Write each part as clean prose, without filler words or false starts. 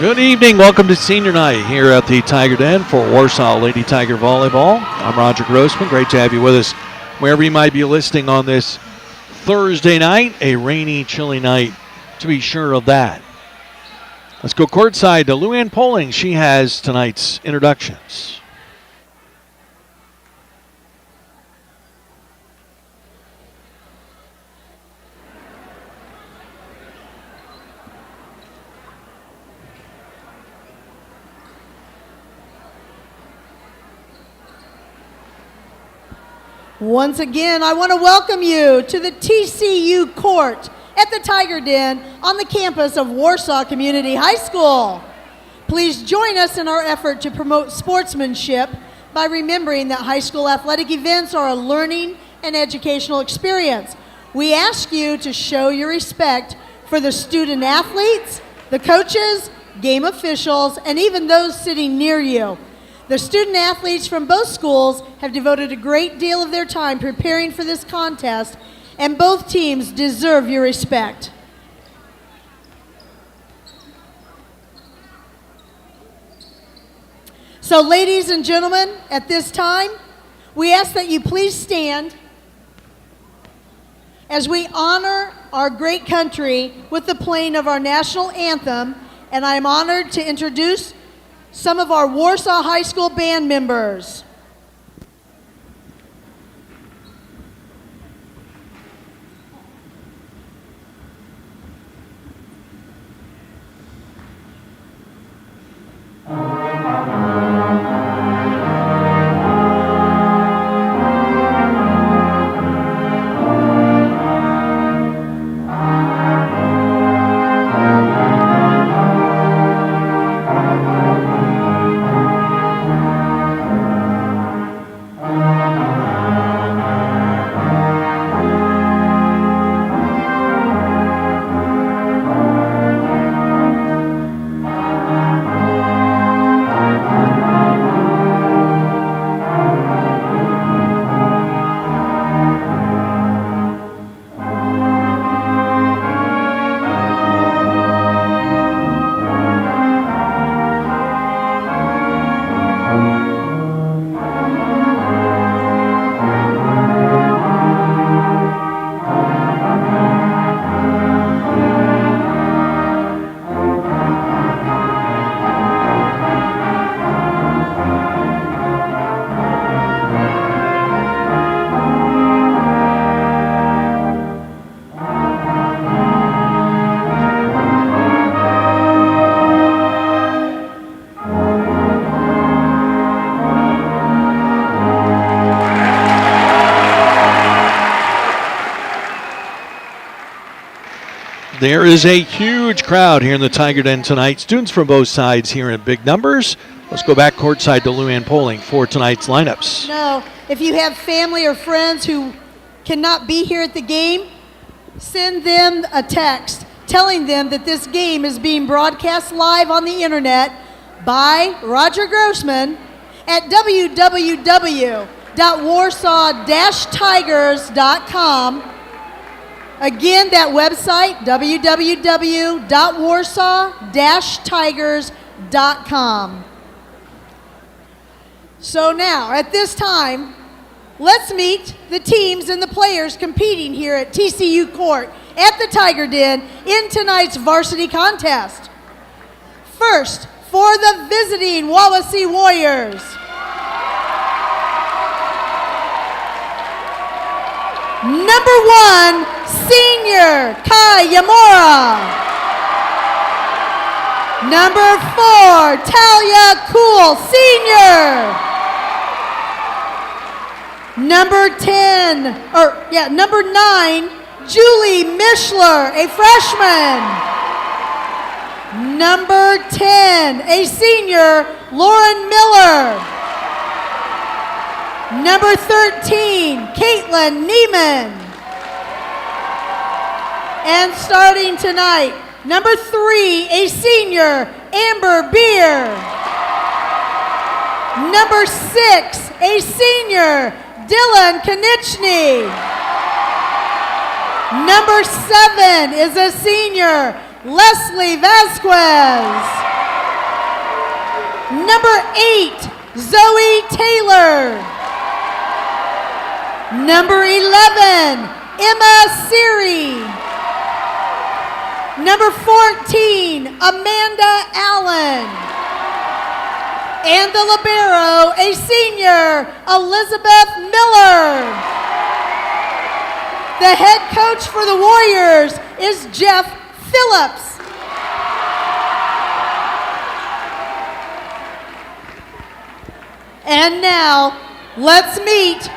Good evening. Welcome to Senior Night here at the Tiger Den for Warsaw Lady Tiger Volleyball. I'm Roger Grossman. Great to have you with us wherever you might be listening on this Thursday night, a rainy, chilly night, to be sure of that. Let's go courtside to Luann Poling. She has tonight's introductions. Once again, I want to welcome you to the TCU court at the Tiger Den on the campus of Warsaw Community High School. Please join us in our effort to promote sportsmanship by remembering that high school athletic events are a learning and educational experience. We ask you to show your respect for the student athletes, the coaches, game officials, and even those sitting near you. The student athletes from both schools have devoted a great deal of their time preparing for this contest, and both teams deserve your respect. So, ladies and gentlemen, at this time, we ask that you please stand as we honor our great country with the playing of our national anthem, and I'm honored to introduce some of our Warsaw High School band members. There is a huge crowd here in the Tiger Den tonight. Students from both sides here in big numbers. Let's go back courtside to Luann Poling for tonight's lineups. Now, if you have family or friends who cannot be here at the game, send them a text telling them that this game is being broadcast live on the internet by Roger Grossman at www.warsaw-tigers.com. Again, that website, www.warsaw-tigers.com. So now, at this time, let's meet the teams and the players competing here at TCU Court at the Tiger Den in tonight's varsity contest. First, for the visiting Wawasee Warriors, number 1, Senior Kai Yamura. Number 4, Talia Cool, Senior. Number 9, Julie Mishler, a freshman. Number 10, a senior, Lauren Miller. Number 13, Caitlin Neiman. And starting tonight, number 3, a senior, Amber Beer. Number 6, a senior, Dylan Konieczny. Number 7 is a senior, Leslie Vasquez. Number 8, Zoe Taylor. Number 11, Emma Siri. Number 14, Amanda Allen. And the libero, a senior, Elizabeth Miller. The head coach for the Warriors is Jeff Phillips. And now, let's meet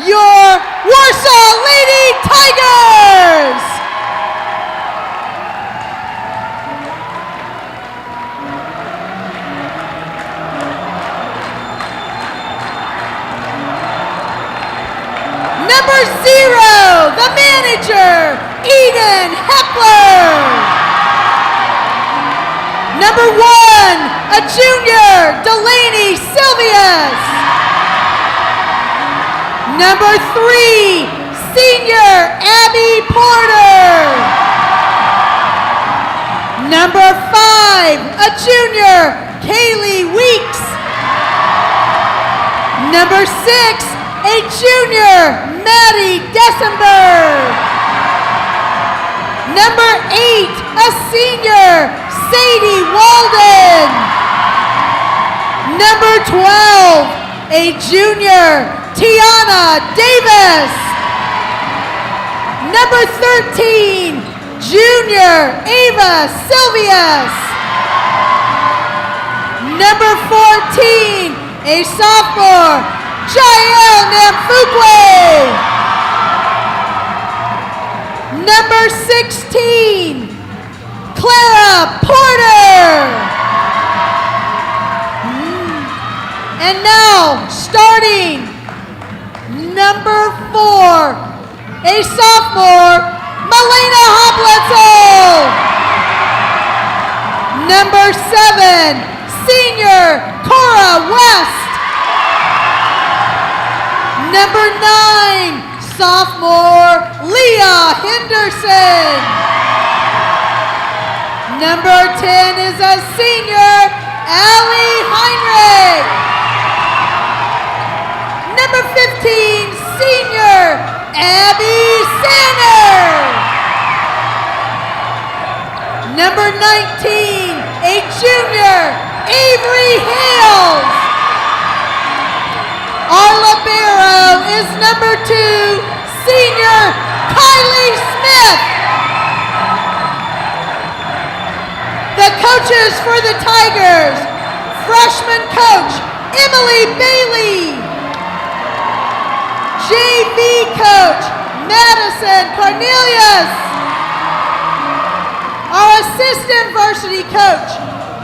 your Warsaw Lady Tigers! Number 0, the manager, Eden Hepler. Number 1, a junior, Delaney Silvius. Number 3, senior, Abby Porter. Number 5, a junior, Kaylee Weeks. Number 6, a junior, Maddie Dessenberg. Number 8, a senior, Sadie Walden. Number 12, a junior, Tiana Davis. Number 13, junior, Ava Silvius. Number 14, a sophomore, Jael Namfukwe. Number 16, Clara Porter. And now, starting number 4, a sophomore, Melina Hoplitzel. Number 7, senior, Cora West. Number 9, sophomore, Leah Henderson. Number 10 is a senior, Allie Heinrich. Number 15, senior, Abby Sanner. Number 19, a junior, Avery Hales. Our libero is number 2, senior, Kylie Smith. The coaches for the Tigers, freshman coach, Emily Bailey. JV coach, Madison Cornelius. Our assistant varsity coach,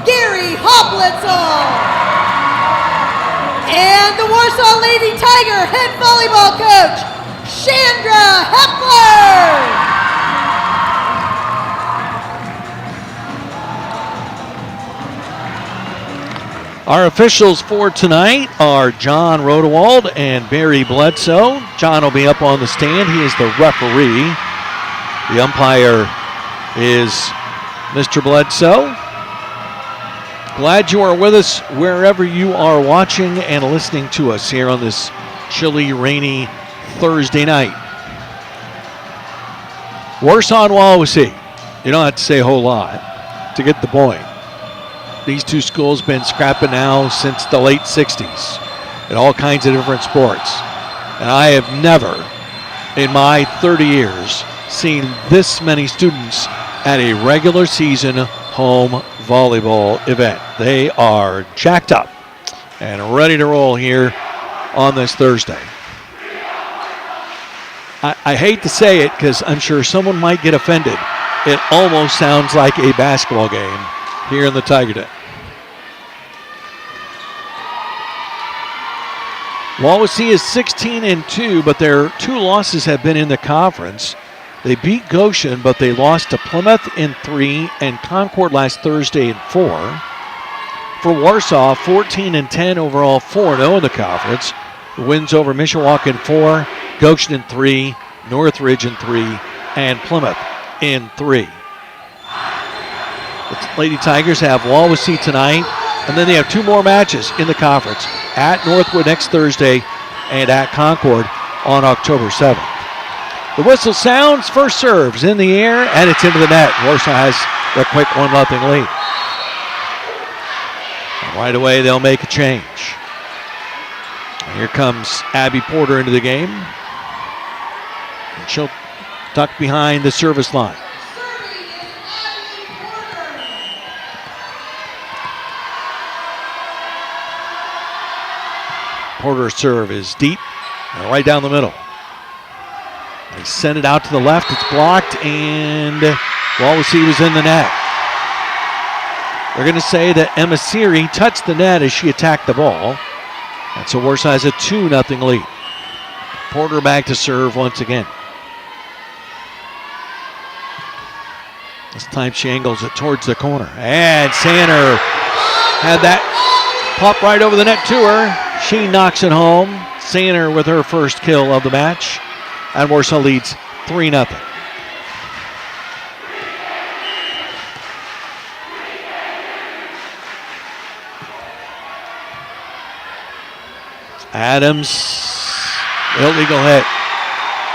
Gary Hoplitzel. And the Warsaw Lady Tiger head volleyball coach, Chandra Hepler. Our officials for tonight are John Rodewald and Barry Bledsoe. John will be up on the stand. He is the referee. The umpire is Mr. Bledsoe. Glad you are with us wherever you are watching and listening to us here on this chilly, rainy Thursday night. Warsaw and Wawasee. You don't have to say a whole lot to get the point. These two schools been scrapping now since the late 60s in all kinds of different sports. And I have never, in my 30 years, seen this many students at a regular season home volleyball event. They are jacked up and ready to roll here on this Thursday. I hate to say it because I'm sure someone might get offended. It almost sounds like a basketball game here in the Tiger Den. Wawasee is 16-2, but their 2 losses have been in the conference. They beat Goshen, but they lost to Plymouth in 3 and Concord last Thursday in 4. For Warsaw, 14-10 overall, 4-0 in the conference. The wins over Mishawaka in 4, Goshen in 3, Northridge in 3, and Plymouth in 3. The Lady Tigers have Wawasee tonight And then they have 2 more matches in the conference, at Northwood next Thursday and at Concord on October 7th. The whistle sounds, first serve's in the air, and it's into the net. Warsaw has a quick 1-0 lead. And right away, they'll make a change. And here comes Abby Porter into the game. And she'll tuck behind the service line. Porter's serve is deep and right down the middle. They send it out to the left. It's blocked, and Wawasee was in the net. They're going to say that Emma Seary touched the net as she attacked the ball. And so Warsaw has a 2-0 lead. Porter back to serve once again. This time she angles it towards the corner. And Sander had that pop right over the net to her. She knocks it home. Sander with her first kill of the match. And Warsaw leads 3-0. Adams, illegal hit.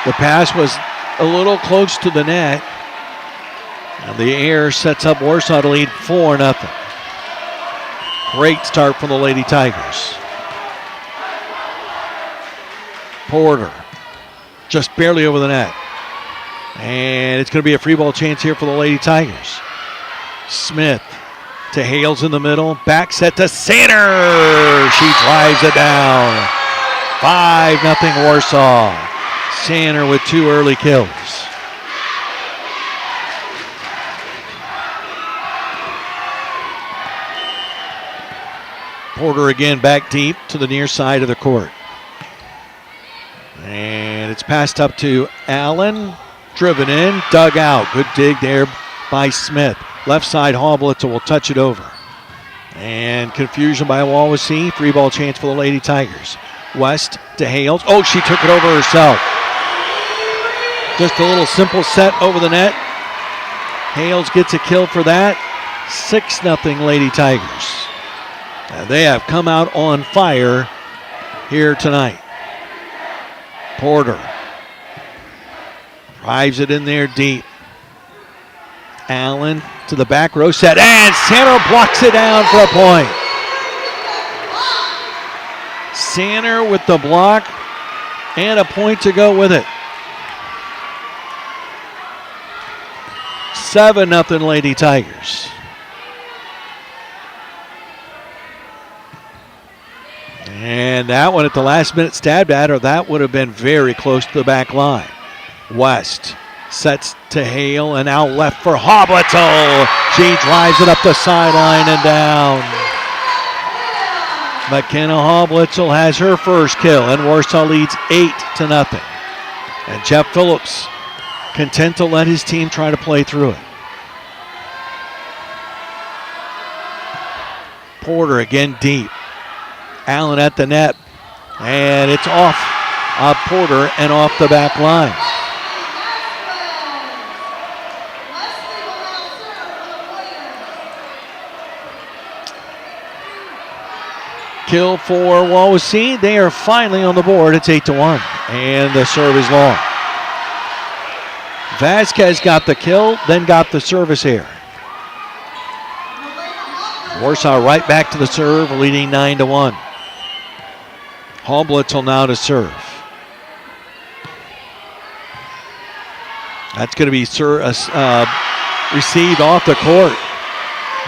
The pass was a little close to the net. And the air sets up Warsaw to lead 4-0. Great start from the Lady Tigers. Porter, just barely over the net. And it's going to be a free ball chance here for the Lady Tigers. Smith to Hales in the middle. Back set to Sander. She drives it down. 5-0 Warsaw. Sander with 2 early kills. Porter again back deep to the near side of the court. And it's passed up to Allen. Driven in, dug out. Good dig there by Smith. Left side, Hallblitzer will touch it over. And confusion by Wawasee. Free ball chance for the Lady Tigers. West to Hales. Oh, she took it over herself. Just a little simple set over the net. Hales gets a kill for that. 6-0 Lady Tigers. And they have come out on fire here tonight. Porter drives it in there deep. Allen to the back row set, and Sander blocks it down for a point. Sander with the block and a point to go with it. 7-0 Lady Tigers. And that one at the last minute stabbed at her. That would have been very close to the back line. West sets to Hale and out left for Hallblitzer. She drives it up the sideline and down. McKenna Hallblitzer has her first kill, and Warsaw leads 8-0. And Jeff Phillips content to let his team try to play through it. Porter again deep. Allen at the net, and it's off Porter and off the back line. Kill for Wawasee. They are finally on the board. It's 8-1, and the serve is long. Vasquez got the kill, then got the service error. Warsaw right back to the serve, leading 9-1. Hallblitzer now to serve. That's going to be received off the court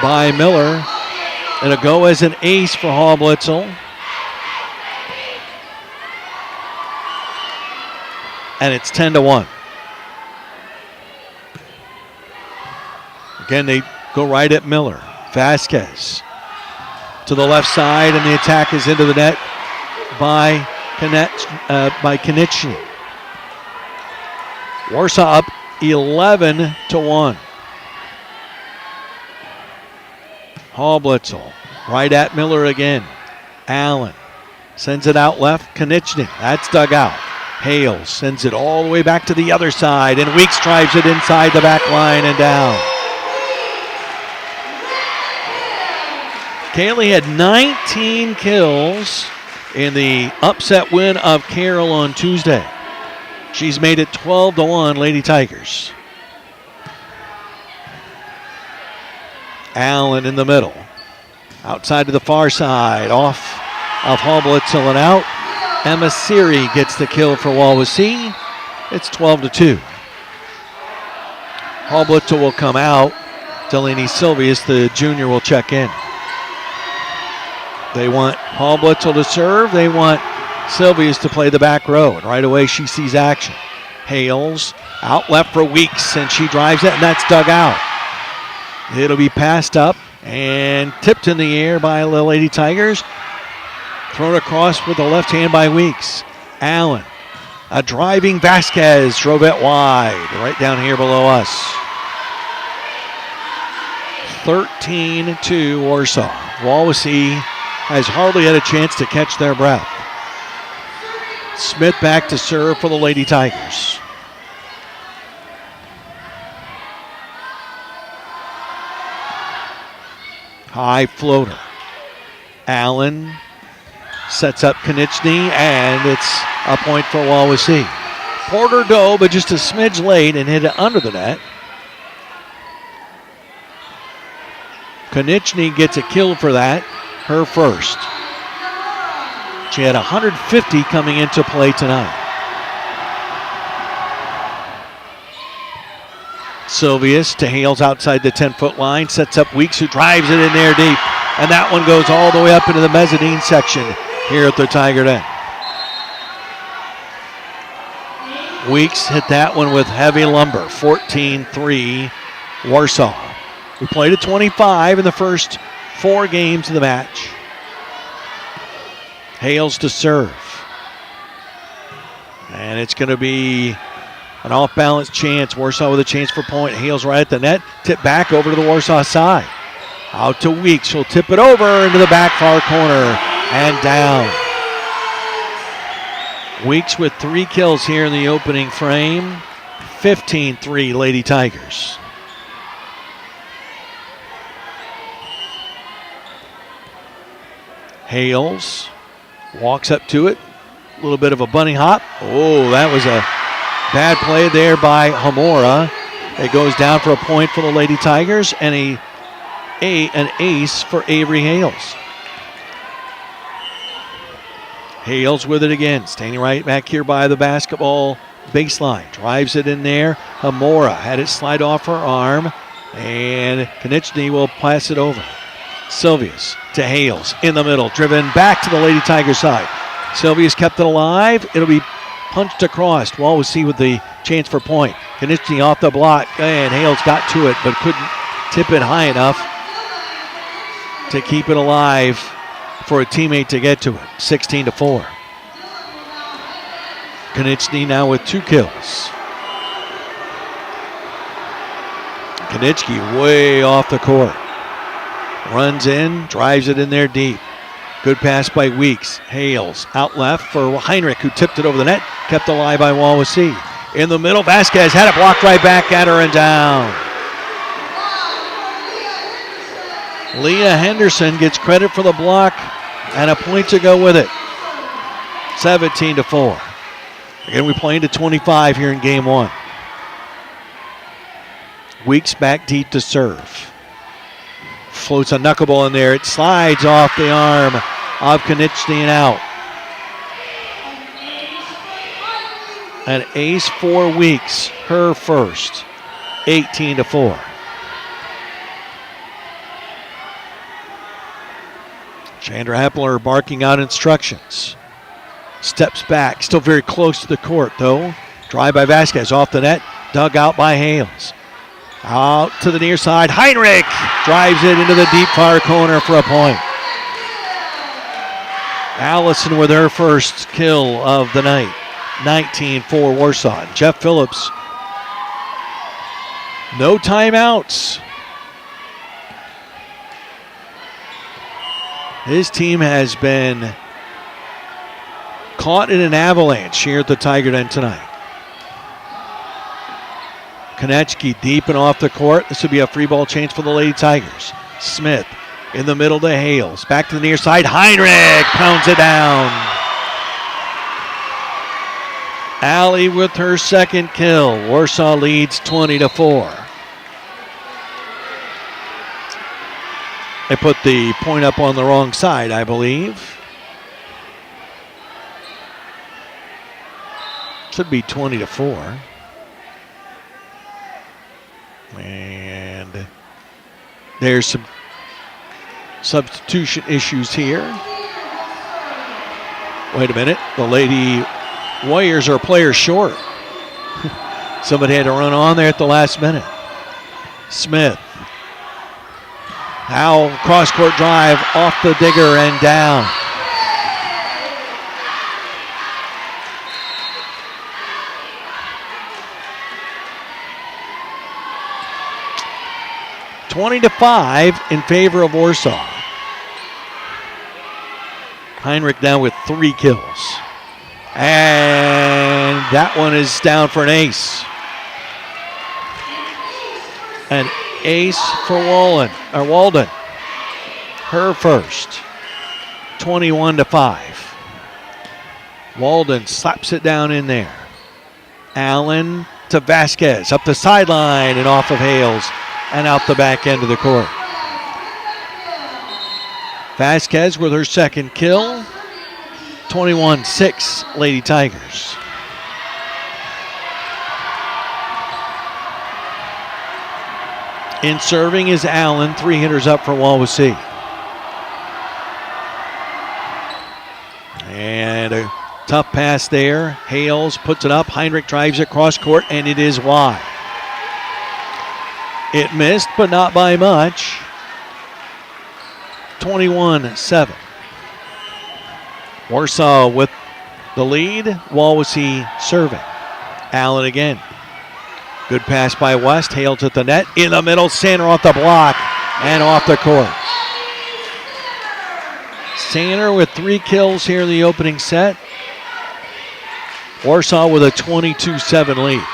by Miller. And a go as an ace for Hallblitzer. And it's 10-1. Again, they go right at Miller. Vasquez to the left side, and the attack is into the net by Konechny. Warsaw up 11-1. Hallblitzer right at Miller again. Allen sends it out left. Konechny, that's dug out. Hales sends it all the way back to the other side, and Weeks drives it inside the back line and down. Kaylee had 19 kills in the upset win of Carroll on Tuesday. She's made it 12-1 Lady Tigers. Allen in the middle. Outside to the far side. Off of Hallblitzel and out. Emma Siri gets the kill for Wawasee. It's 12-2. Hallblitzel will come out. Delaney Silvius, the junior, will check in. They want Hallblitzel to serve. They want Silvius to play the back row. And right away she sees action. Hales out left for Weeks, and she drives it, and that's dug out. It'll be passed up and tipped in the air by the Lady Tigers. Thrown across with the left hand by Weeks. Allen, a driving Vasquez, drove it wide, right down here below us. 13-2 Warsaw. Wawasee has hardly had a chance to catch their breath. Smith back to serve for the Lady Tigers. High floater. Allen sets up Konieczny, and it's a point for Wawasee. Porter dove, but just a smidge late and hit it under the net. Konieczny gets a kill for that, her first. She had 150 coming into play tonight. Silvius to Hales outside the 10-foot line, sets up Weeks, who drives it in there deep. And that one goes all the way up into the mezzanine section here at the Tiger Den. Weeks hit that one with heavy lumber, 14-3 Warsaw. We played at 25 in the first 4 games of the match. Hales to serve. And it's going to be an off-balance chance. Warsaw with a chance for point. Hales right at the net. Tip back over to the Warsaw side. Out to Weeks. She'll tip it over into the back far corner and down. Weeks with 3 kills here in the opening frame. 15-3 Lady Tigers. Hales walks up to it. A little bit of a bunny hop. Oh, that was a bad play there by Hamora. It goes down for a point for the Lady Tigers and an ace for Avery Hales. Hales with it again, standing right back here by the basketball baseline. Drives it in there. Hamora had it slide off her arm, and Konieczny will pass it over. Silvius to Hales in the middle, driven back to the Lady Tiger side. Silvius kept it alive. It'll be punched across. Wawasee with the chance for point. Konieczny off the block, and Hales got to it, but couldn't tip it high enough to keep it alive for a teammate to get to it. 16-4. Konieczny now with 2 kills. Konieczny way off the court. Runs in, drives it in there deep. Good pass by Weeks. Hales out left for Heinrich, who tipped it over the net. Kept alive by Wawasee. In the middle, Vasquez had it blocked right back at her and down. Leah Henderson gets credit for the block and a point to go with it. 17-4. Again, we play into 25 here in game 1. Weeks back deep to serve. Floats a knuckleball in there. It slides off the arm of Konieczny and out. An ace for Weeks, her first. 18-4. Chandra Hepler barking out instructions. Steps back, still very close to the court though. Drive by Vasquez, off the net, dug out by Hales. Out to the near side, Heinrich drives it into the deep far corner for a point. Allison with her first kill of the night. 19-4 Warsaw. Jeff Phillips, no timeouts. His team has been caught in an avalanche here at the Tiger Den tonight. Konieczny deep and off the court. This would be a free ball change for the Lady Tigers. Smith In the middle to Hales. Back to the near side. Heinrich pounds it down. Allie with her second kill. Warsaw leads 20-4. They put the point up on the wrong side, I believe. Should be 20-4. And there's some substitution issues here. Wait a minute. The Lady Warriors are a player short. Somebody had to run on there at the last minute. Smith. Now cross-court drive off the digger and down. (20-5) in favor of Warsaw. Heinrich now with 3 kills. And that one is down for an ace. An ace for Walden. Her first. 21-5. Walden slaps it down in there. Allen to Vasquez. Up the sideline and off of Hales and out the back end of the court. Vasquez with her second kill. 21-6 Lady Tigers. In serving is Allen. 3 hitters up for Wawasee. And a tough pass there. Hales puts it up. Heinrich drives it cross court, and it is wide. It missed, but not by much. 21-7. Warsaw with the lead. Wawasee serving. Allen again. Good pass by West. Hales at the net. In the middle, Sander off the block and off the court. Sander with 3 kills here in the opening set. Warsaw with a 22-7 lead.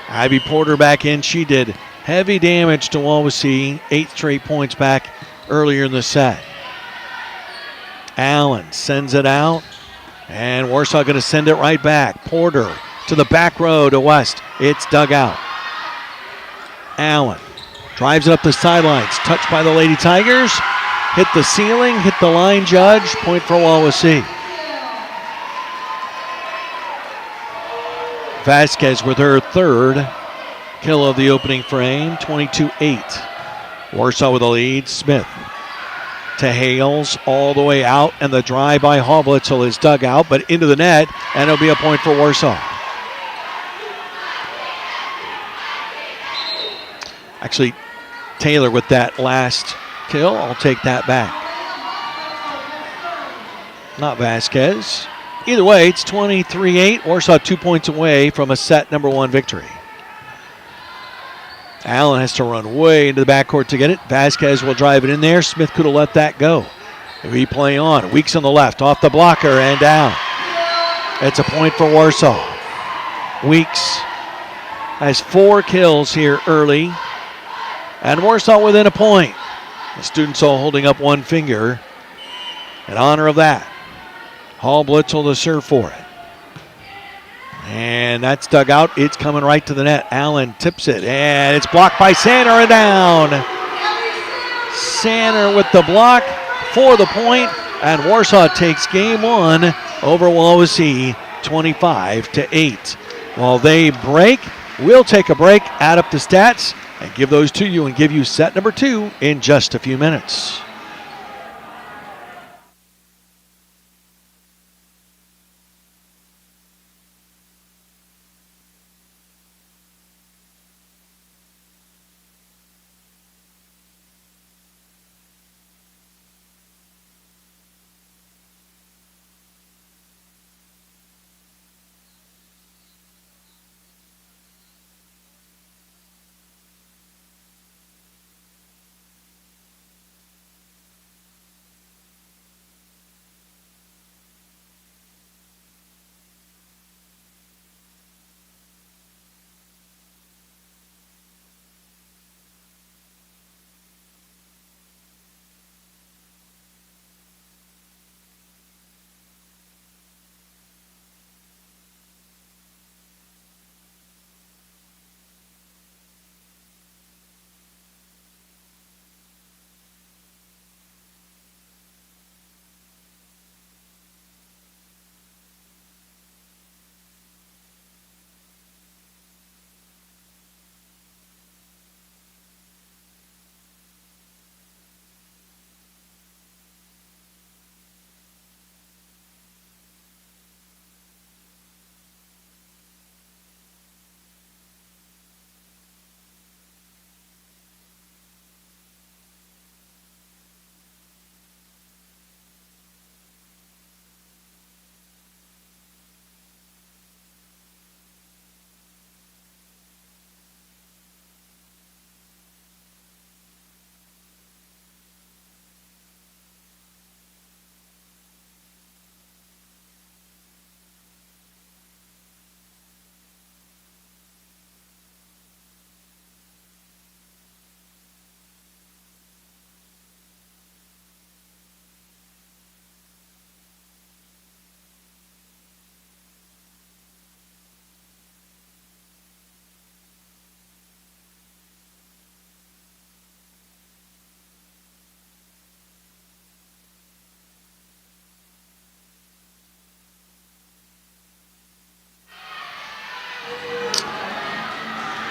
Ivy Porter back in. She did heavy damage to Wawasee. 8 straight points back earlier in the set. Allen sends it out. And Warsaw going to send it right back. Porter to the back row to West. It's dug out. Allen drives it up the sidelines. Touched by the Lady Tigers. Hit the ceiling. Hit the line judge. Point for Wawasee. Vasquez with her third kill of the opening frame. 22-8. Warsaw with the lead. Smith to Hales all the way out, and the drive by Hovlitzel is dug out, but into the net, and it'll be a point for Warsaw. Actually, Taylor with that last kill. I'll take that back. Not Vasquez. Either way, it's 23-8. Warsaw 2 points away from a set number 1 victory. Allen has to run way into the backcourt to get it. Vasquez will drive it in there. Smith could have let that go. Replay on. Weeks on the left. Off the blocker and down. It's a point for Warsaw. Weeks has 4 kills here early. And Warsaw within a point. The students all holding up one finger in honor of that. Hall Blitzel to serve for it. And that's dug out. It's coming right to the net. Allen tips it, and it's blocked by Sander and down. Sander with the block for the point, and Warsaw takes game 1 over Wawasee 25-8. While they break, we'll take a break, add up the stats, and give those to you and give you set number 2 in just a few minutes.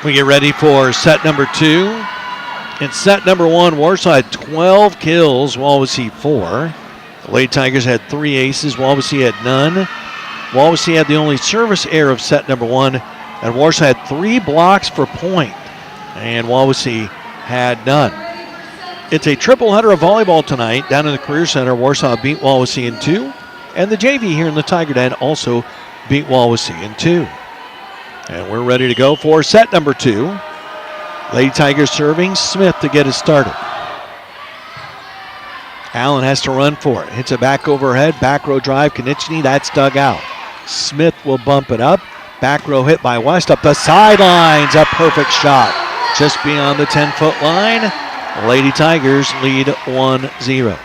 We get ready for set number 2. In set number 1, Warsaw had 12 kills, Wawasee 4. The Lady Tigers had 3 aces, Wawasee had none. Wawasee had the only service error of set number 1, and Warsaw had 3 blocks for point, and Wawasee had none. It's a triple header of volleyball tonight down in the Career Center. Warsaw beat Wawasee in 2, and the JV here in the Tiger Den also beat Wawasee in 2. And we're ready to go for set number 2. Lady Tigers serving, Smith to get us started. Allen has to run for it. Hits it back overhead, back row drive, Konieczny, that's dug out. Smith will bump it up. Back row hit by West up the sidelines. A perfect shot just beyond the 10-foot line. Lady Tigers lead 1-0.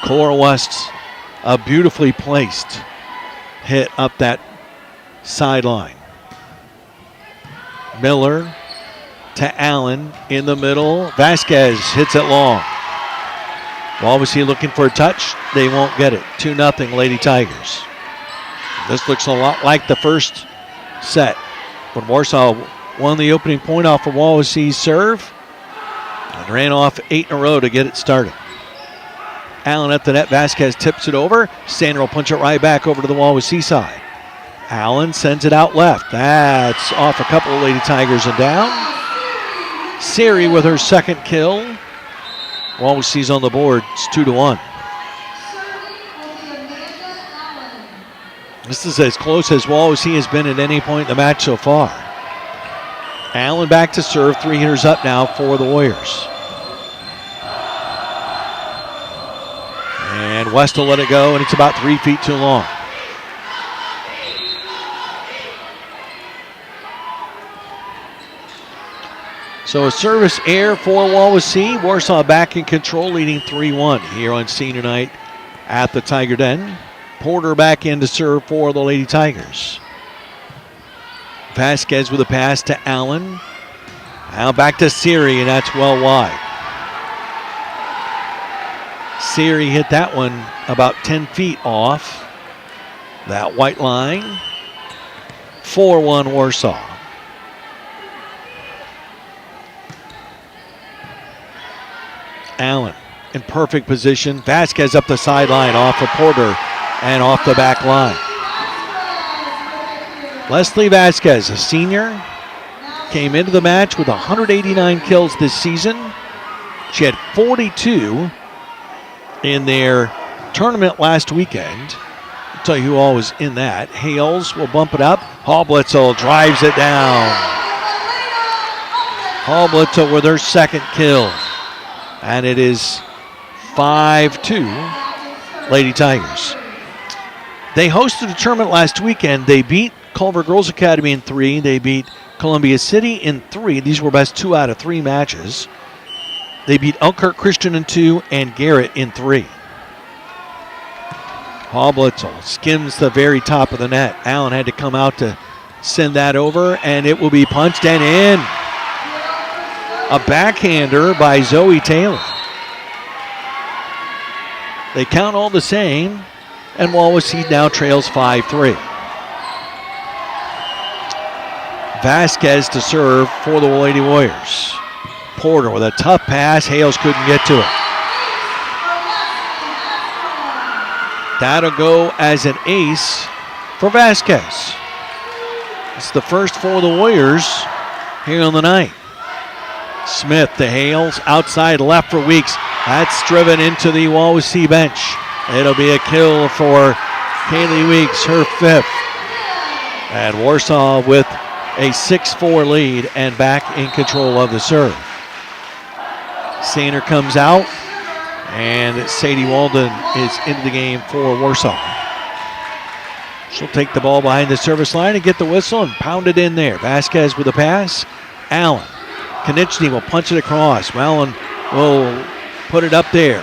Cora West's a beautifully placed hit up that sideline. Miller to Allen in the middle. Vasquez hits it long. Wawasee looking for a touch. They won't get it. 2-0 Lady Tigers. This looks a lot like the first set when Warsaw won the opening point off of Wawasee's serve and ran off 8 in a row to get it started. Allen at the net. Vasquez tips it over. Sander will punch it right back over to the Wawasee side. Allen sends it out left. That's off a couple of Lady Tigers and down. Siri with her second kill. Wawasee's on the board. It's 2-1. This is as close as Wawasee has been at any point in the match so far. Allen back to serve. 3 hitters up now for the Warriors. And West will let it go, and it's about 3 feet too long. So a service error for Wawasee. Warsaw back in control, leading 3-1 here on senior night at the Tiger Den. Porter back in to serve for the Lady Tigers. Vasquez with a pass to Allen. Now back to Siri, and that's well wide. Siri hit that one about 10 feet off that white line. 4-1 Warsaw. Allen in perfect position. Vasquez up the sideline off of Porter and off the back line. Leslie Vasquez, a senior, came into the match with 189 kills this season. She had 42 in their tournament last weekend. I'll tell you who all was in that. Hales will bump it up. Hallblitzel drives it down. Hallblitzel with her second kill. And it is 5-2 Lady Tigers. They hosted a tournament last weekend. They beat Culver Girls Academy in 3. They beat Columbia City in 3. These were best 2 out of 3 matches. They beat Elkhart Christian in 2 and Garrett in 3. Hallblitzel skims the very top of the net. Allen had to come out to send that over, and it will be punched and in. A backhander by Zoe Taylor. They count all the same, and Wawasee now trails 5-3. Vasquez to serve for the Lady Warriors. Porter with a tough pass. Hales couldn't get to it. That'll go as an ace for Vasquez. It's the first for the Warriors here on the night. Smith to Hales, outside left for Weeks. That's driven into the Wawasee bench. It'll be a kill for Kaylee Weeks, her 5th. And Warsaw with a 6-4 lead and back in control of the serve. Sander comes out, and Sadie Walden is into the game for Warsaw. She'll take the ball behind the service line and get the whistle and pound it in there. Vasquez with a pass. Allen. Konieczny will punch it across. Allen will put it up there.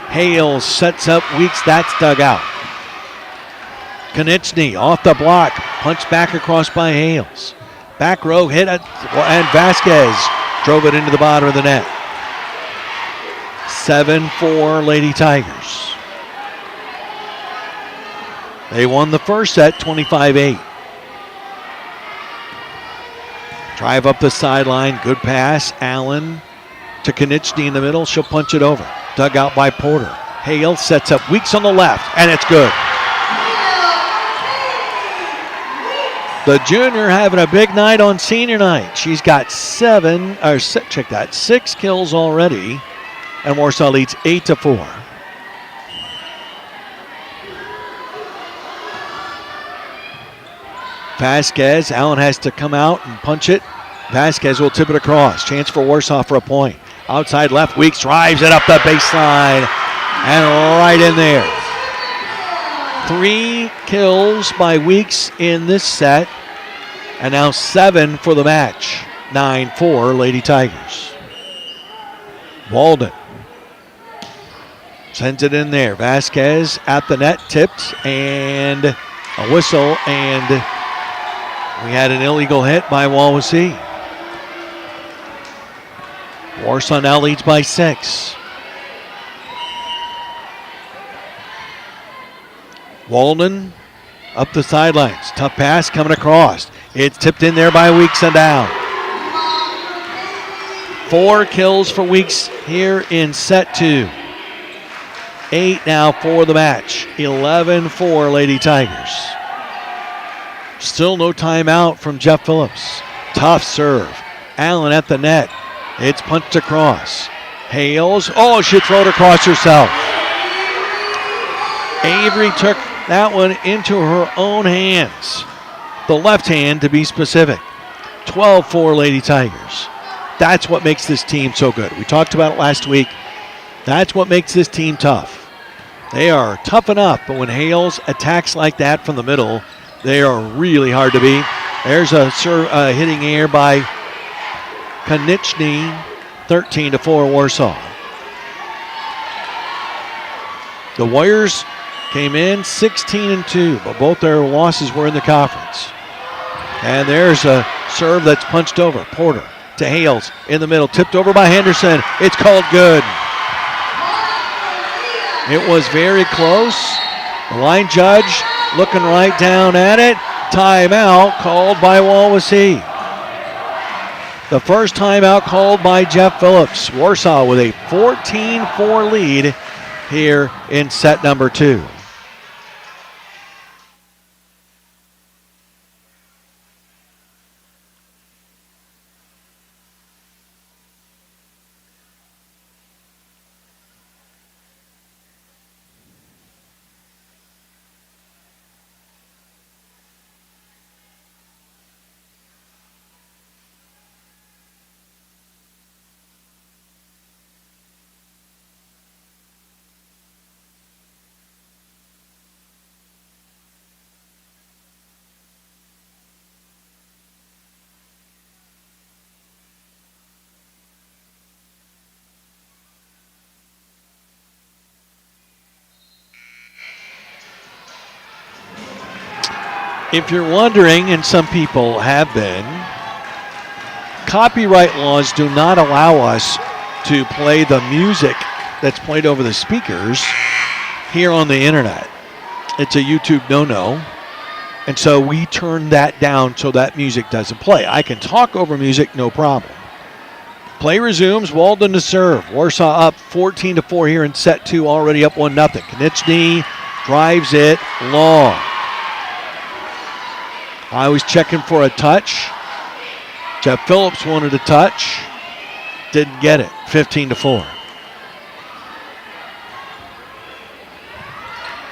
Hales sets up Weeks. That's dug out. Konieczny off the block. Punch back across by Hales. Back row hit it, and Vasquez drove it into the bottom of the net. 7-4 Lady Tigers. They won the first set 25-8. Drive up the sideline. Good pass. Allen to Konechny in the middle. She'll punch it over. Dug out by Porter. Hale sets up Weeks on the left, and it's good. The junior having a big night on senior night. She's got 6 kills already, and Warsaw leads 8-4. Vasquez, Allen has to come out and punch it. Vasquez will tip it across. Chance for Warsaw for a point. Outside left, Weeks drives it up the baseline and right in there. 3 kills by Weeks in this set, and now 7 for the match. 9-4 Lady Tigers. Walden sends it in there. Vasquez at the net, tipped, and a whistle, and we had an illegal hit by Wawasee. Warsaw now leads by 6. Walden up the sidelines. Tough pass coming across. It's tipped in there by Weeks and down. 4 kills for Weeks here in set 2. 8 now for the match. 11-4 Lady Tigers. Still no timeout from Jeff Phillips. Tough serve. Allen at the net. It's punched across. Hales. Oh, she threw it across herself. Avery took that one into her own hands. The left hand, to be specific. 12-4 Lady Tigers. That's what makes this team so good. We talked about it last week. That's what makes this team tough. They are tough enough, but when Hales attacks like that from the middle, they are really hard to beat. There's a hitting air by Konechny, 13-4 Warsaw. The Warriors came in 16-2, but both their losses were in the conference. And there's a serve that's punched over. Porter to Hales in the middle, tipped over by Henderson. It's called good. It was very close. The line judge looking right down at it. Timeout called by Wawasee. The first timeout called by Jeff Phillips. Warsaw with a 14-4 lead here in set number 2. If you're wondering, and some people have been, copyright laws do not allow us to play the music that's played over the speakers here on the internet. It's a YouTube no-no. And so we turn that down so that music doesn't play. I can talk over music, no problem. Play resumes. Walden to serve. Warsaw up 14-4 here in set 2, already up 1-0. Konechny drives it long. I was checking for a touch. Jeff Phillips wanted a touch. Didn't get it. 15-4.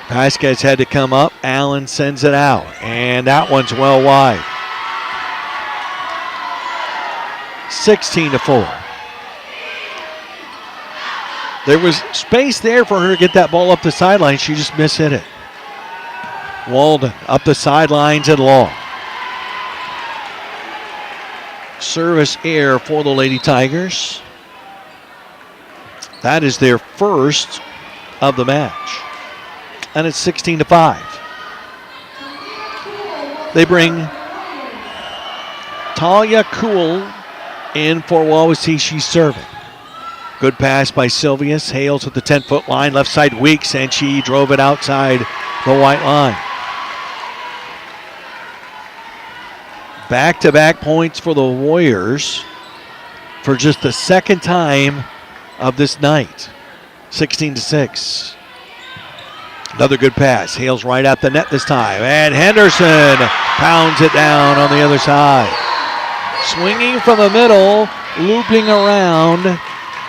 Vasquez had to come up. Allen sends it out. And that one's well wide. 16-4. There was space there for her to get that ball up the sideline. She just mishit it. Walden up the sidelines and long. Service error for the Lady Tigers. That is their first of the match. And it's 16-5. They bring Talia Kuhl in for Wawasee. She's serving. Good pass by Sylvius. Hales at the 10-foot line. Left side Weeks, and she drove it outside the white line. Back-to-back points for the Warriors for just the second time of this night. 16-6. Another good pass. Hales right at the net this time. And Henderson pounds it down on the other side. Swinging from the middle, looping around.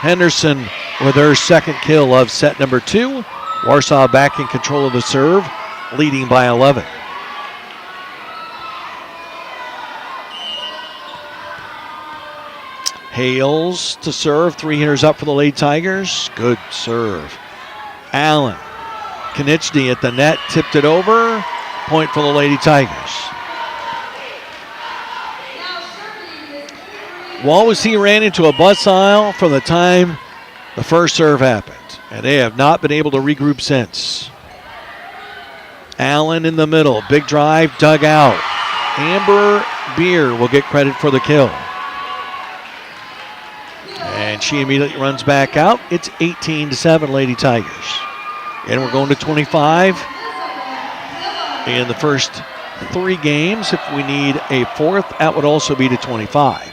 Henderson with her second kill of set number 2. Warsaw back in control of the serve, leading by 11. Hales to serve. 3 hitters up for the Lady Tigers. Good serve. Allen. Konieczny at the net. Tipped it over. Point for the Lady Tigers. Wawasee ran into a bus aisle from the time the first serve happened, and they have not been able to regroup since. Allen in the middle. Big drive. Dug out. Amber Beer will get credit for the kill. And she immediately runs back out. It's 18-7 Lady Tigers. And we're going to 25 in the first 3 games. If we need a fourth, that would also be to 25.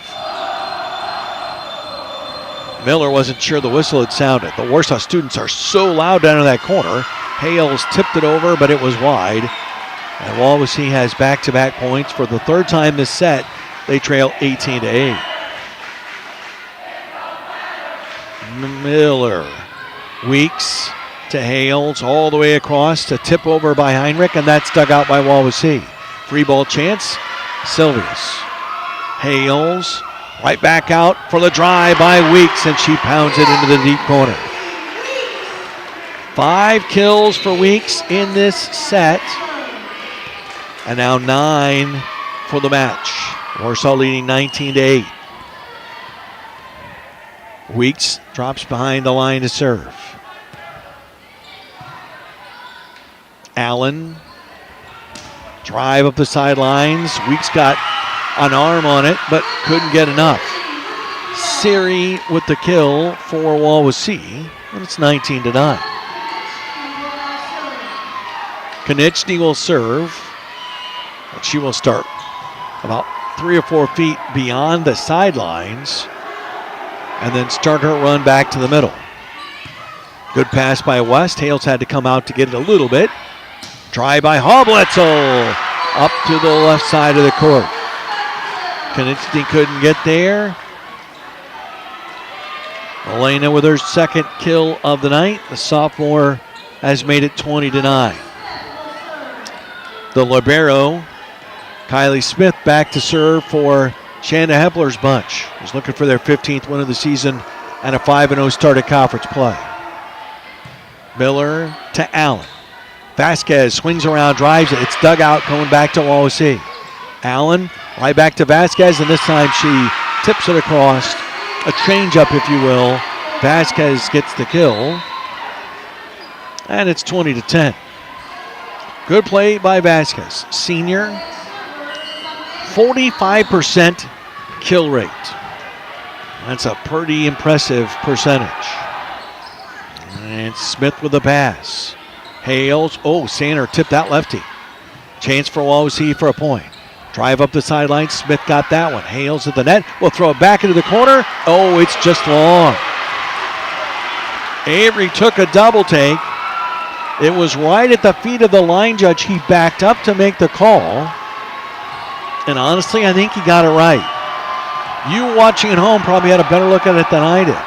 Miller wasn't sure the whistle had sounded. The Warsaw students are so loud down in that corner. Hales tipped it over, but it was wide. And Wawasee has back-to-back points for the third time this set. They trail 18-8. Miller. Weeks to Hales, all the way across to tip over by Heinrich, and that's dug out by Wawasee. Free ball chance, Silvius. Hales, right back out for the drive by Weeks, and she pounds it into the deep corner. 5 kills for Weeks in this set, and now 9 for the match. Warsaw leading 19-8. Weeks drops behind the line to serve. Allen, drive up the sidelines. Weeks got an arm on it, but couldn't get enough. Siri with the kill for Wawasee, and it's 19-9. Konieczny will serve, and she will start about 3 or 4 feet beyond the sidelines, and then start her run back to the middle. Good pass by West. Hales had to come out to get it a little bit. Try by Hoblitzel up to the left side of the court. Konieczny couldn't get there. Elena with her second kill of the night. The sophomore has made it 20-9. The libero, Kylie Smith, back to serve for Shanda Hepler's bunch. Is looking for their 15th win of the season and a 5-0 start at conference play. Miller to Allen. Vasquez swings around, drives it. It's dug out, coming back to Wawasee. Allen right back to Vasquez, and this time she tips it across. A changeup, if you will. Vasquez gets the kill, and it's 20-10. Good play by Vasquez. Senior, 45% kill rate. That's a pretty impressive percentage. And Smith with the pass. Hales, Sander tipped that lefty. Chance for Wawasee for a point. Drive up the sideline, Smith got that one. Hales at the net, will throw it back into the corner. Oh, it's just long. Avery took a double take. It was right at the feet of the line judge. He backed up to make the call. And honestly, I think he got it right. You watching at home probably had a better look at it than I did.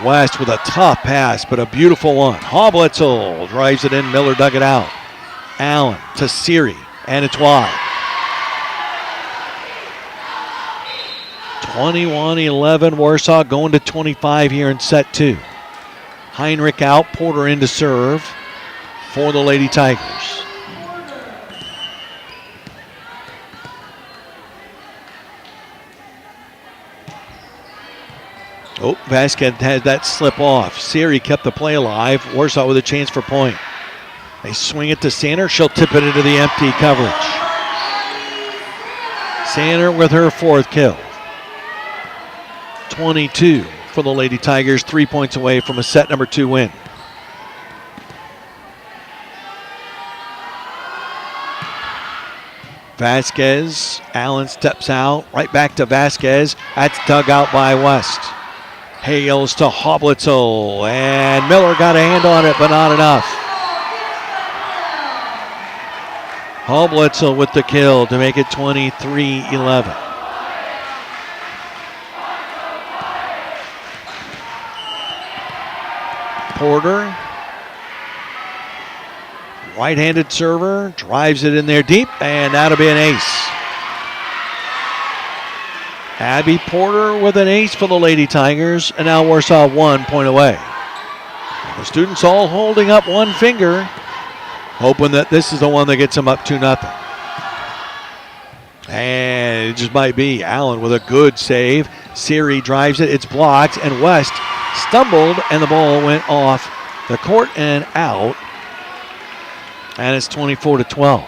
West with a tough pass, but a beautiful one. Hoblitzel drives it in. Miller dug it out. Allen to Siri, and it's wide. 21-11, Warsaw going to 25 here in set 2. Heinrich out, Porter in to serve for the Lady Tigers. Vasquez had that slip off. Siri kept the play alive. Warsaw with a chance for point. They swing it to Sander. She'll tip it into the empty coverage. Sander with her 4th kill. 22 for the Lady Tigers, 3 points away from a set number 2 win. Vasquez, Allen steps out, right back to Vasquez. That's dug out by West. Hales to Hoblitzel, and Miller got a hand on it, but not enough. Hoblitzel with the kill to make it 23-11. Porter, right-handed server, drives it in there deep, and that'll be an ace. Abby Porter with an ace for the Lady Tigers, and now Warsaw 1 point away. The students all holding up one finger, hoping that this is the one that gets them up 2-0. And it just might be. Allen with a good save. Siri drives it, it's blocked, and West stumbled, and the ball went off the court and out. And it's 24-12.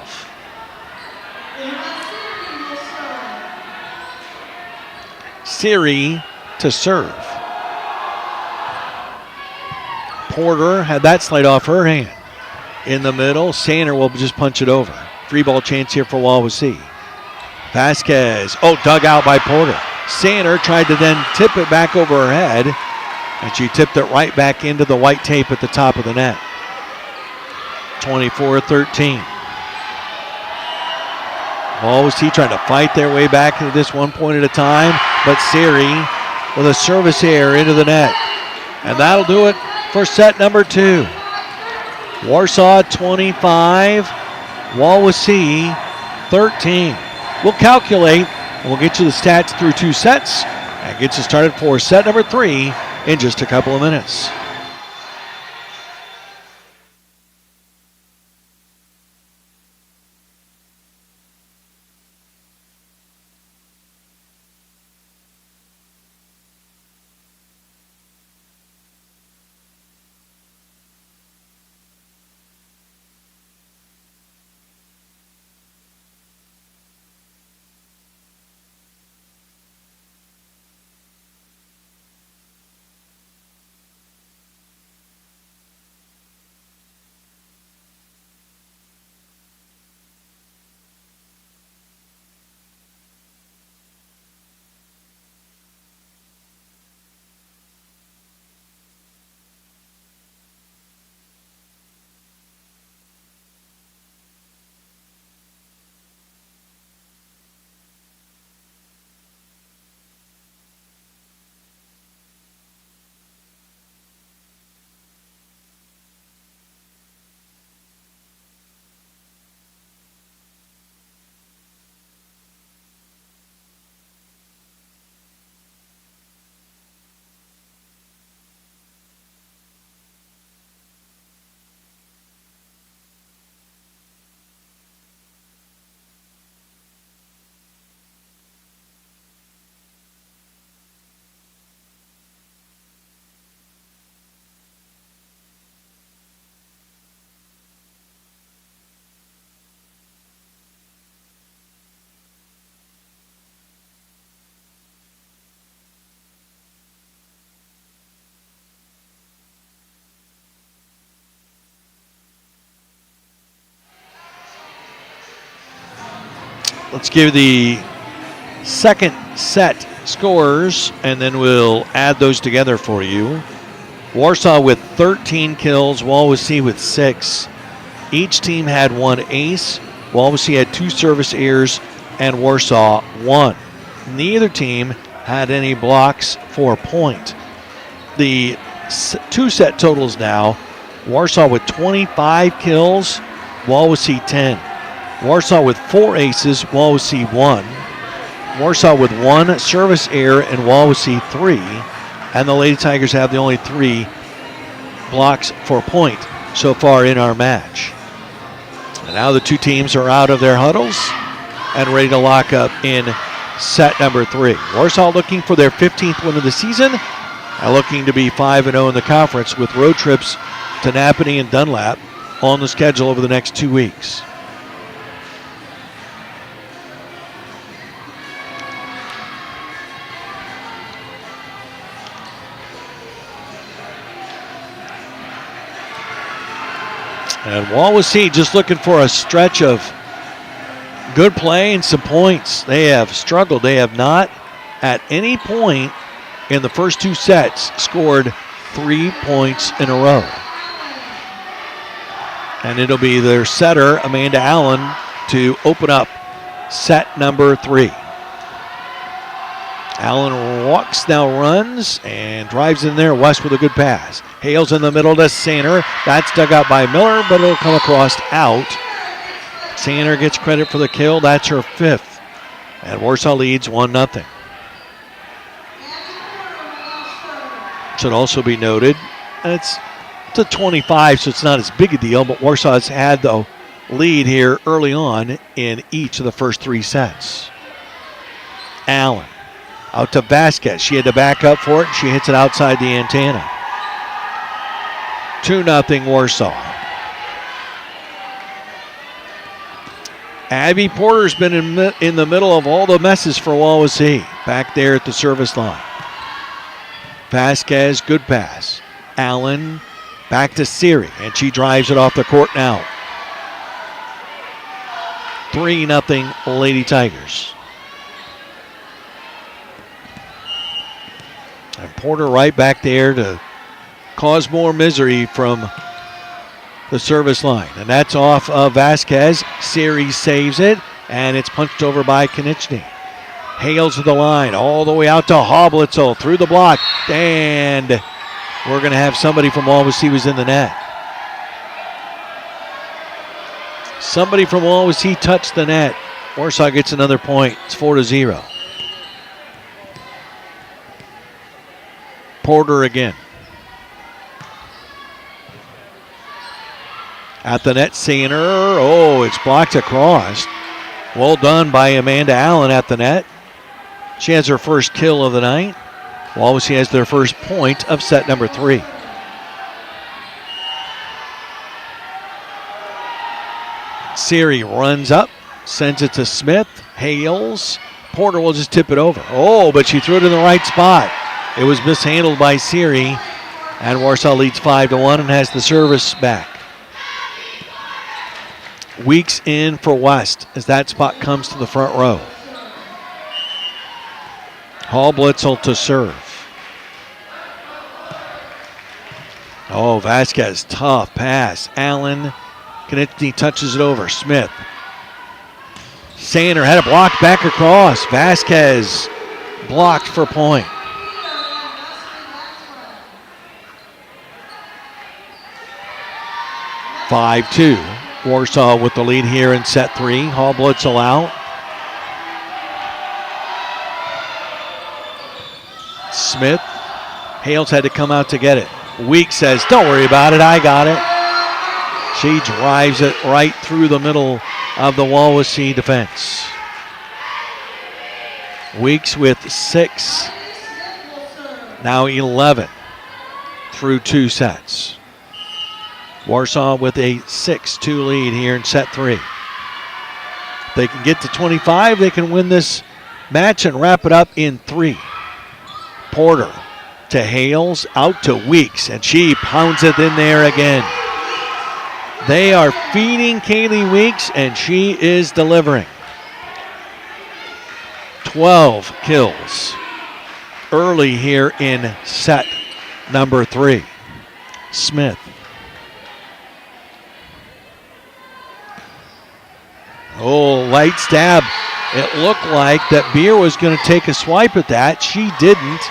Siri to serve. Porter had that slide off her hand. In the middle, Sander will just punch it over. Free ball chance here for Wawasee. Vasquez, dug out by Porter. Sander tried to then tip it back over her head, and she tipped it right back into the white tape at the top of the net. 24-13. Wawasee trying to fight their way back into this 1 point at a time, but Siri with a service error into the net. And that'll do it for set number 2. Warsaw 25, Wawasee 13. We'll calculate, and we'll get you the stats through 2 sets, and get you started for set number 3 in just a couple of minutes. Let's give the second set scores, and then we'll add those together for you. Warsaw with 13 kills, Wawasee with 6. Each team had 1 ace. Wawasee had 2 service errors, and Warsaw 1. Neither team had any blocks for a point. The 2 set totals now: Warsaw with 25 kills, Wawasee 10. Warsaw with 4 aces, Wawasee 1. Warsaw with 1 service error, and Wawasee 3. And the Lady Tigers have the only 3 blocks for a point so far in our match. And now the 2 teams are out of their huddles and ready to lock up in set number 3. Warsaw looking for their 15th win of the season and looking to be 5-0 in the conference, with road trips to Napanee and Dunlap on the schedule over the next 2 weeks. And Wawasee just looking for a stretch of Good play and some points. They have struggled. They have not at any point in the first 2 sets scored 3 points in a row. And it'll be their setter, Amanda Allen, to open up set number 3. Allen walks, now runs, and drives in there. West with a good pass. Hales in the middle to Sander. That's dug out by Miller, but it'll come across out. Sander gets credit for the kill. That's her 5th. And Warsaw leads 1-0. Should also be noted, it's to 25, so it's not as big a deal, but Warsaw has had the lead here early on in each of the first 3 sets. Allen out to Vasquez. She had to back up for it. She hits it outside the antenna. 2-0 Warsaw. Abby Porter's been in the middle of all the messes for Wawasee. Back there at the service line. Vasquez, good pass. Allen back to Siri, and she drives it off the court now. 3-0 Lady Tigers. And Porter right back there to cause more misery from the service line. And that's off of Vasquez. Siri saves it, and it's punched over by Konieczny. Hales to the line, all the way out to Hoblitzel through the block. And we're going to have somebody from Wawasee was in the net. Somebody from Wawasee touched the net. Warsaw gets another point. It's 4-0. Porter again. At the net, Sainer. Oh, it's blocked across. Well done by Amanda Allen at the net. She has her first kill of the night. Wawasee has their first point of set number 3. Siri runs up, sends it to Smith. Hales. Porter will just tip it over. Oh, but she threw it in the right spot. It was mishandled by Siri, and Warsaw leads 5-1 and has the service back. Weeks in for West as that spot comes to the front row. Hall-Blitzel to serve. Oh, Vasquez, tough pass. Allen, Konieczny touches it over. Smith. Sander had a block back across. Vasquez blocked for point. (5-2). Warsaw with the lead here in set 3. Hall-Blitzel out. Smith. Hales had to come out to get it. Weeks says, don't worry about it, I got it. She drives it right through the middle of the Wawasee defense. Weeks with 6, now 11 through 2 sets. Warsaw with a 6-2 lead here in set 3. If they can get to 25, they can win this match and wrap it up in 3. Porter to Hales, out to Weeks, and she pounds it in there again. They are feeding Kaylee Weeks, and she is delivering. 12 kills early here in set number 3. Smith. Oh, light stab. It looked like that Beer was going to take a swipe at that. She didn't.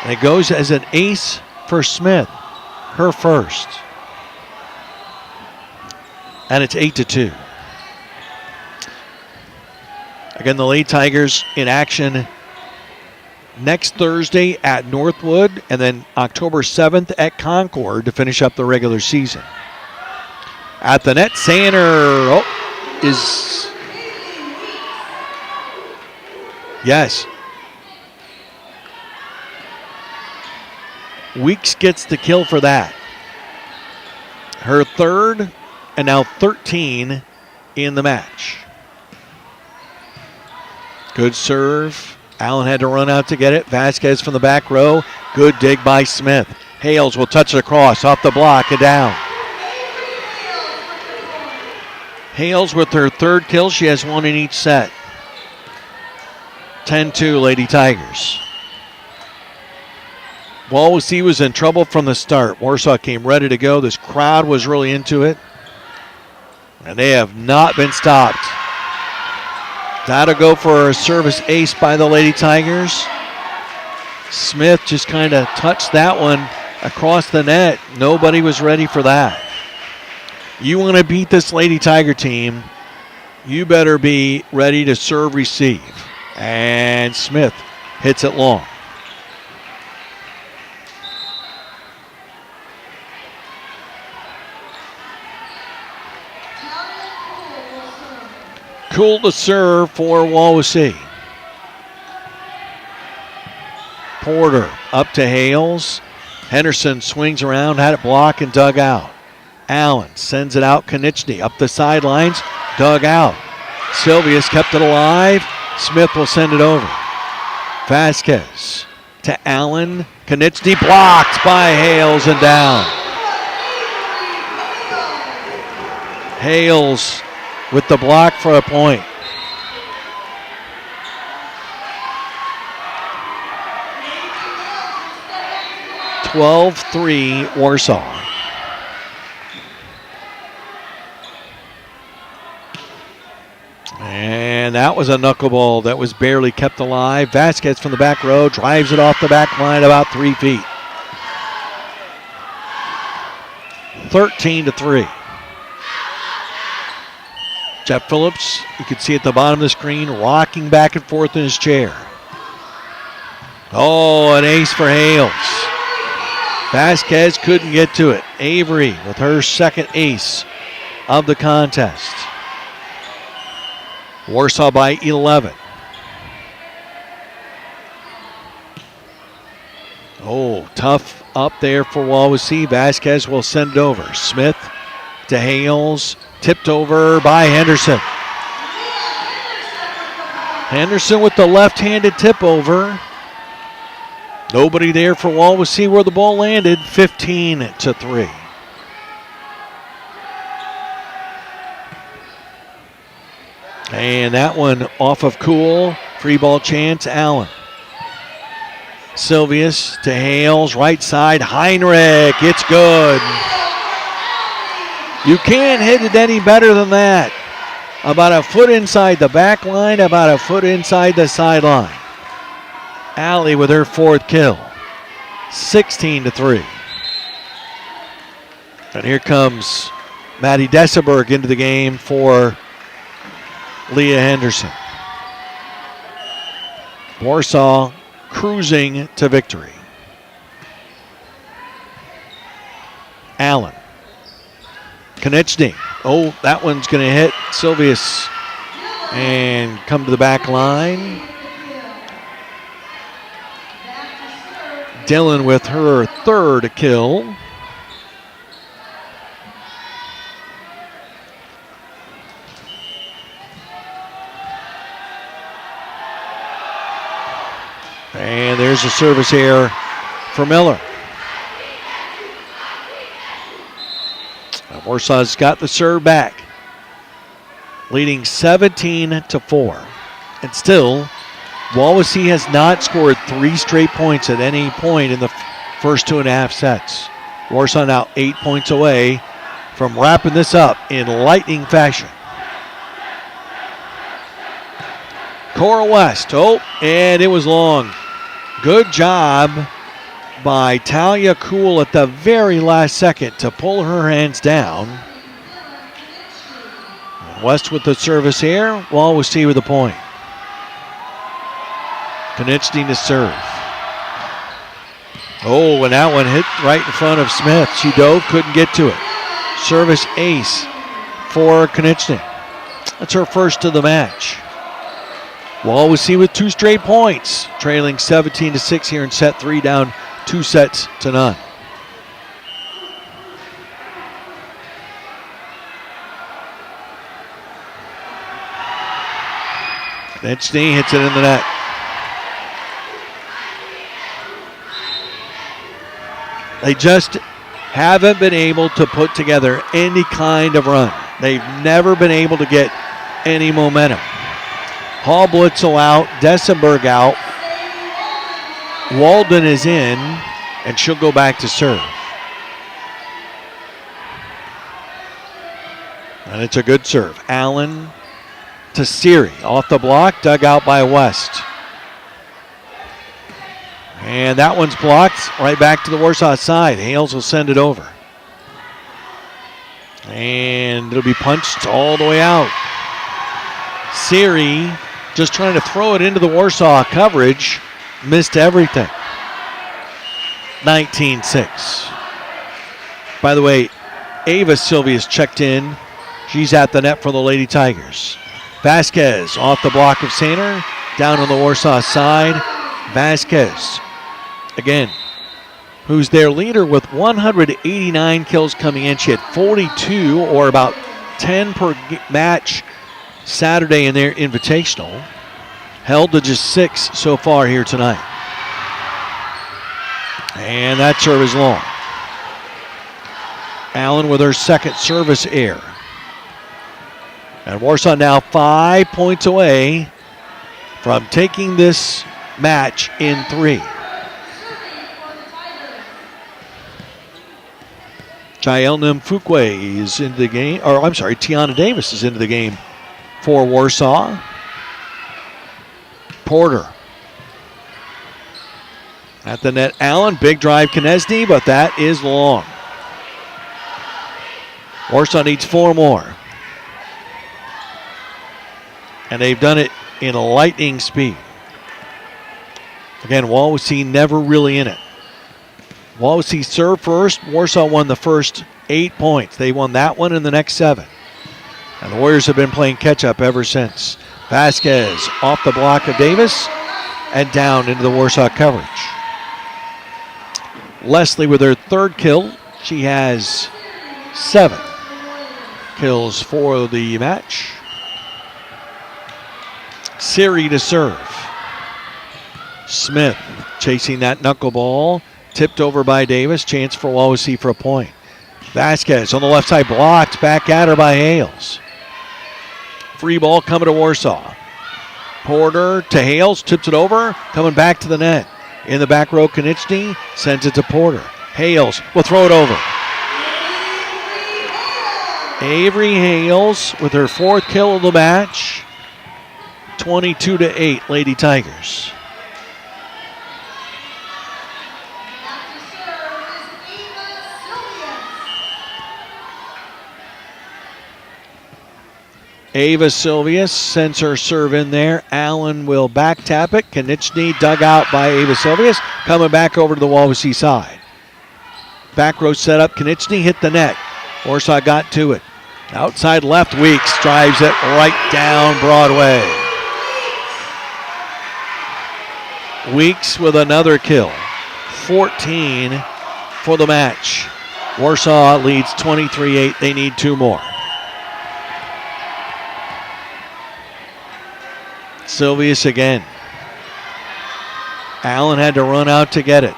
And it goes as an ace for Smith, her first. And it's 8-2. Again, the Lady Tigers in action next Thursday at Northwood, and then October 7th at Concord to finish up the regular season. At the net, Sander is... Yes. Weeks gets the kill for that. Her third, and now 13 in the match. Good serve. Allen had to run out to get it. Vasquez from the back row. Good dig by Smith. Hales will touch it across off the block and down. Hales with her third kill. She has one in each set. 10-2 Lady Tigers. Wawasee was in trouble from the start. Warsaw came ready to go. This crowd was really into it. And they have not been stopped. That'll go for a service ace by the Lady Tigers. Smith just kind of touched that one across the net. Nobody was ready for that. You want to beat this Lady Tiger team, you better be ready to serve, receive. And Smith hits it long. Cool to serve for Wawasee. Porter up to Hales. Henderson swings around, had it blocked and dug out. Allen sends it out. Konieczny up the sidelines, dug out. Silvius kept it alive. Smith will send it over. Vasquez to Allen. Konieczny blocked by Hales and down. Hales with the block for a point. (12-3) Warsaw. And that was a knuckleball that was barely kept alive. Vasquez from the back row drives it off the back line about 3 feet. 13-3. Jeff Phillips, you can see at the bottom of the screen, rocking back and forth in his chair. Oh, an ace for Hales. Vasquez couldn't get to it. Avery with her second ace of the contest. Warsaw by 11. Oh, tough up there for Wawasee. Vasquez will send it over. Smith to Hales. Tipped over by Henderson. Henderson with the left-handed tip over. Nobody there for Wawasee where the ball landed. 15-3. And that one off of Cool. Free ball chance, Allen. Silvius to Hales, right side. Heinrich, it's good. You can't hit it any better than that. About a foot inside the back line, about a foot inside the sideline. Allie with her fourth kill. 16-3. And here comes Maddie Desseberg into the game for Leah Henderson. Warsaw cruising to victory. Allen. Konieczny. Oh, that one's going to hit Silvius and come to the back line. Dillon with her third kill. And there's a service error for Miller. Warsaw's got the serve back, leading 17-4. And still, Wawasee has not scored 3 straight points at any point in the first 2.5 sets. Warsaw now 8 points away from wrapping this up in lightning fashion. Cora West, oh, and it was long. Good job by Talia Cool at the very last second to pull her hands down. West with the service here. Wawasee with the point. Konieczny to serve. Oh, and that one hit right in front of Smith. She dove, couldn't get to it. Service ace for Konieczny. That's her first of the match. Wawasee with 2 straight points, trailing 17-6 here in set 3, down 2-0. Konieczny hits it in the net. They just haven't been able to put together any kind of run. They've never been able to get any momentum. Hall Blitzel out, Dessenberg out. Walden is in, and she'll go back to serve. And it's a good serve. Allen to Siri. Off the block, dug out by West. And that one's blocked right back to the Warsaw side. Hales will send it over. And it'll be punched all the way out. Siri just trying to throw it into the Warsaw coverage. Missed everything. 19-6. By the way, Ava Sylvia's checked in. She's at the net for the Lady Tigers. Vasquez off the block of Sainer. Down on the Warsaw side. Vasquez, again, who's their leader with 189 kills coming in. She had 42, or about 10 per match Saturday in their invitational. Held to just 6 so far here tonight. And that serve is long. Allen with her second service error. And Warsaw now 5 points away from taking this match in 3. Jaelna Mfukwe is into the game, or I'm sorry, Tiana Davis is into the game for Warsaw. Porter at the net. Allen, big drive, Konieczny, but that is long. Warsaw needs 4 more. And they've done it in a lightning speed. Again, Wawasee never really in it. Wawasee served first. Warsaw won the first 8 points. They won that one and the next 7. And the Warriors have been playing catch-up ever since. Vasquez off the block of Davis and down into the Warsaw coverage. Leslie with her 3rd kill. She has 7 kills for the match. Siri to serve. Smith chasing that knuckleball. Tipped over by Davis. Chance for Wawasee for a point. Vasquez on the left side blocked. Back at her by Hales. Free ball coming to Warsaw. Porter to Hales. Tips it over. Coming back to the net. In the back row, Konieczny sends it to Porter. Hales will throw it over. Avery Hales with her 4th kill of the match. 22-8, Lady Tigers. Ava Sylvius sends her serve in there. Allen will back tap it. Konieczny dug out by Ava Sylvius. Coming back over to the Wawasee side. Back row set up. Konieczny hit the net. Warsaw got to it. Outside left, Weeks drives it right down Broadway. Weeks with another kill. 14 for the match. Warsaw leads 23-8. They need 2 more. Sylvius again. Allen had to run out to get it.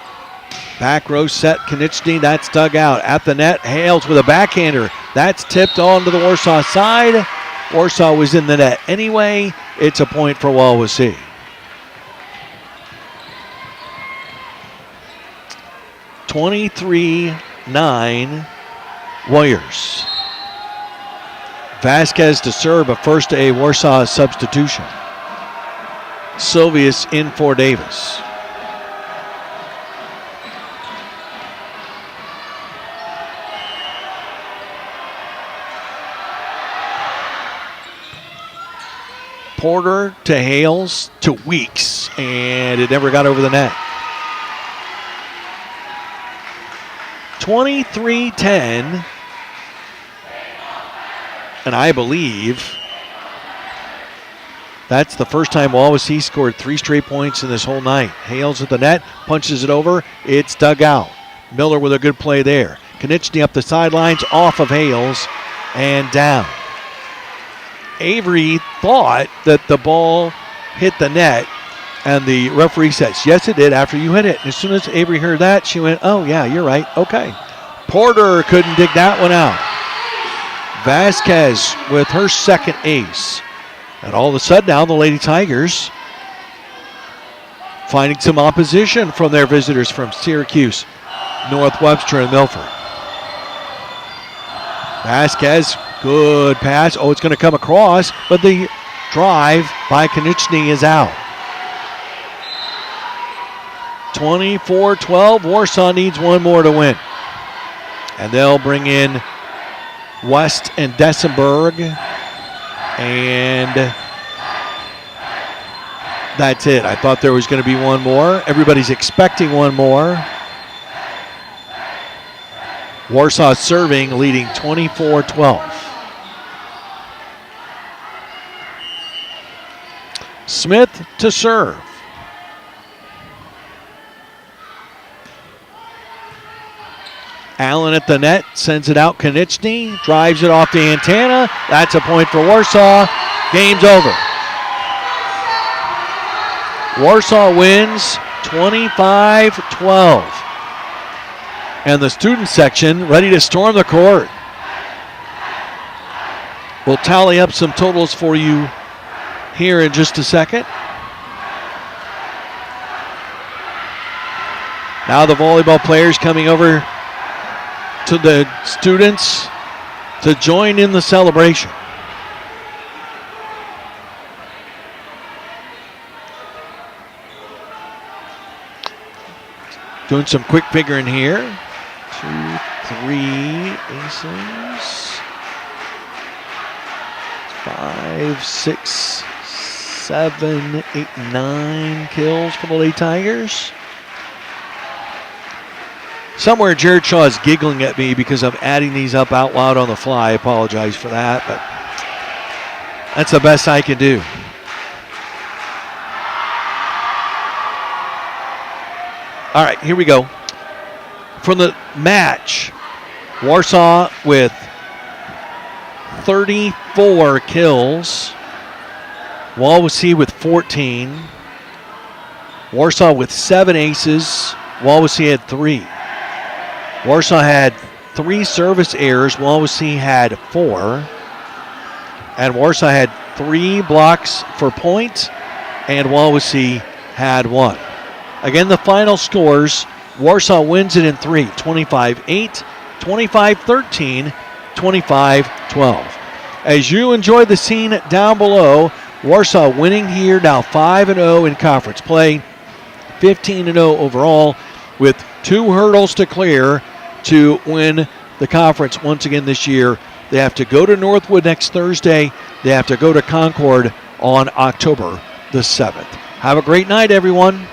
Back row set, Konieczny, that's dug out. At the net, Hales with a backhander. That's tipped onto the Warsaw side. Warsaw was in the net anyway. It's a point for Wawasee. (23-9) Warriors. Vasquez to serve, but first a Warsaw substitution. Sylvius in for Davis. Porter to Hales to Weeks, and it never got over the net. 23-10, and I believe that's the first time Wawasee scored 3 straight points in this whole night. Hales at the net, punches it over. It's dug out. Miller with a good play there. Konieczny up the sidelines, off of Hales, and down. Avery thought that the ball hit the net, and the referee says, yes, it did after you hit it. And as soon as Avery heard that, she went, oh, yeah, you're right. Okay. Porter couldn't dig that one out. Vasquez with her second ace. And all of a sudden now the Lady Tigers finding some opposition from their visitors from Syracuse, North Webster, and Milford. Vasquez, good pass. Oh, it's going to come across, but the drive by Konechny is out. 24-12. Warsaw needs one more to win. And they'll bring in West and Dessenberg. And that's it. I thought there was going to be one more. Everybody's expecting one more. Warsaw serving, leading 24-12. Smith to serve. Allen at the net, sends it out. Konechny drives it off the antenna. That's a point for Warsaw. Game's over. Warsaw wins 25-12. And the student section ready to storm the court. We'll tally up some totals for you here in just a second. Now the volleyball players coming over to the students to join in the celebration. Doing some quick figuring here. 2, 3 aces. 5, 6, 7, 8, 9 kills for the Lady Tigers. Somewhere Jared Shaw is giggling at me because I'm adding these up out loud on the fly. I apologize for that, but that's the best I can do. All right, here we go. From the match, Warsaw with 34 kills. Wawasee with 14. Warsaw with 7 aces. Wawasee had 3. Warsaw had 3 service errors. Wawasee had 4. And Warsaw had 3 blocks for point. And Wawasee had 1. Again, the final scores, Warsaw wins it in 3, 25-8, 25-13, 25-12. As you enjoy the scene down below, Warsaw winning here now 5-0 in conference play, 15-0 overall, with 2 hurdles to clear to win the conference once again this year. They have to go to Northwood next Thursday. They have to go to Concord on October the 7th. Have a great night, everyone.